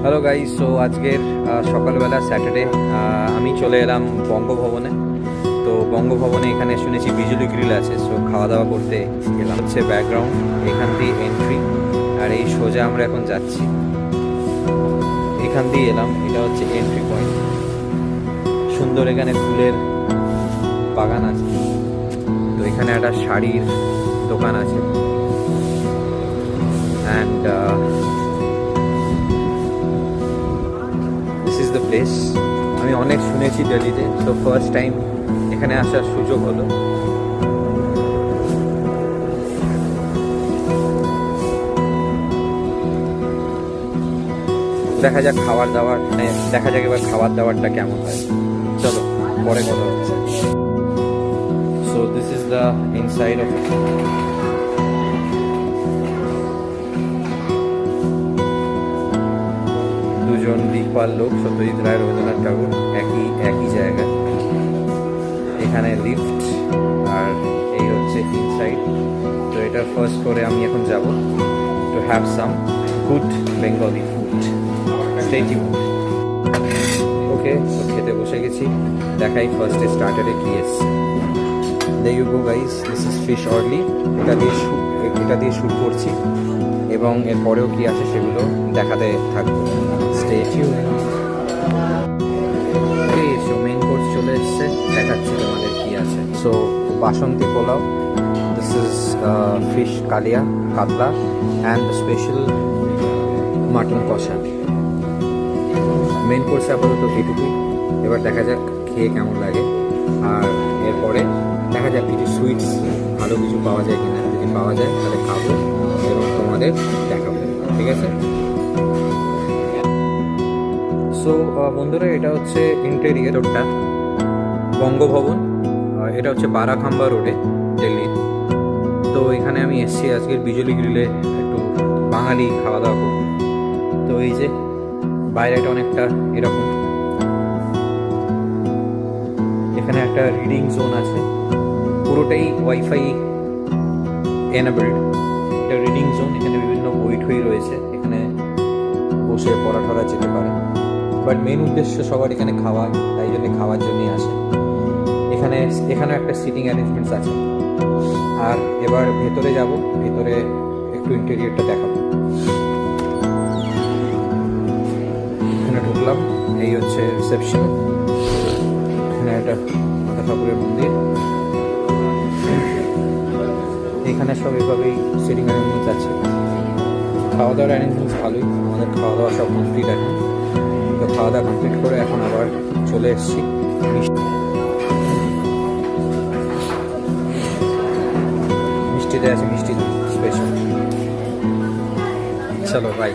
Hello guys, so আজকের সকালবেলা Saturday আমি চলে এলাম বঙ্গভবনে। তো বঙ্গভবনে এখানে শুনেছি বিজলি গ্রিল আছে, সো খাওয়া দাওয়া করতে গেলাম। হচ্ছে ব্যাকগ্রাউন্ড, এখান দিয়ে এন্ট্রি, আর এই সোজা আমরা এখন যাচ্ছি। এখান দিয়ে এলাম, এটা হচ্ছে এন্ট্রি পয়েন্ট। সুন্দর এখানে ফুলের বাগান আছে। তো এখানে একটা শাড়ির দোকান আছে and this is the place. আমি অনেক শুনেছি দিল্লিতে, তো ফার্স্ট টাইম এখানে আসার সুযোগ হলো। দেখা যাক খাবার দাবার, দেখা যাক এবার খাবার দাবারটা কেমন হয়। চলো পরে কথা হচ্ছে। So this is the inside of দুজন দিকপাল লোক, সত্যজিৎ রায়, রবীন্দ্রনাথ ঠাকুর, একই জায়গায়। এখানে লিফট, আর এই হচ্ছে ইনসাইড। তো এটা ফার্স্ট ফ্লোরে আমি এখন যাব to have some good Bengali food. Stay tuned. Okay, তো খেতে বসে গেছি। দেখাই ফার্স্টে স্টার্টারে কি এসছে। there you go guys, this is fish orly। এটা দিয়ে শুট করছি এবং এরপরেও কি আসে সেগুলো দেখাতে থাকবো। Stay tuned. So main course চলে এসছে, দেখাচ্ছি তোমাদের কি আছে। So Basanti pulao, this is fish কাতলা অ্যান্ড দ্য স্পেশাল মাটন কষা। মেইন কোর্সে আপাতত এটুকুই। এবার দেখা যাক খেয়ে কেমন লাগে, আর এরপরে দেখা যাক কিছু সুইটস ভালো কিছু পাওয়া যায় কিনা। যদি পাওয়া যায় তাহলে খাবো এবং তোমাদের দেখাবো, ঠিক আছে? সো বন্ধুরা, এটা হচ্ছে ইন্টেরিয়ার রোডটা, বঙ্গভবন। এটা হচ্ছে বারাখাম্বা রোডে, দিল্লি। তো এখানে আমি এসেছি আজকের বিজলি গ্রিলে একটু বাঙালি খাওয়া দাওয়া করতে। তো এই যে বাইরেটা অনেকটা এরকম। এখানে একটা রিডিং জোন আছে, পুরোটাই ওয়াইফাই এনাবেলড। এটা রিডিং জোন, এখানে বিভিন্ন বই ঠই রয়েছে, এখানে বসে পড়া টরা যেতে পারে। বাট মেন উদ্দেশ্য সবার এখানে খাওয়া, তাই জন্য খাওয়ার জন্যই আসে। এখানেও একটা সিটিং অ্যারেঞ্জমেন্টস আছে। আর এবার ভেতরে যাব, ভেতরে একটু ইন্টেরিয়রটা দেখাবো। এখানে ঢুকলাম, এই হচ্ছে রিসেপশন। এখানে একটা মাতা ঠাকুরের মন্দির। এখানে সব এভাবেই সিটিং অ্যারেঞ্জমেন্টস আছে। খাওয়া দাওয়ার অ্যারেঞ্জমেন্টস ভালোই, আমাদের খাওয়া দাওয়া সব কমপ্লিট এখন। তো খাওয়া দাওয়া কমপ্লিট করে এখন আবার চলে এসেছি মিষ্টিতে আছে, মিষ্টি স্পেশাল। চলো বাই।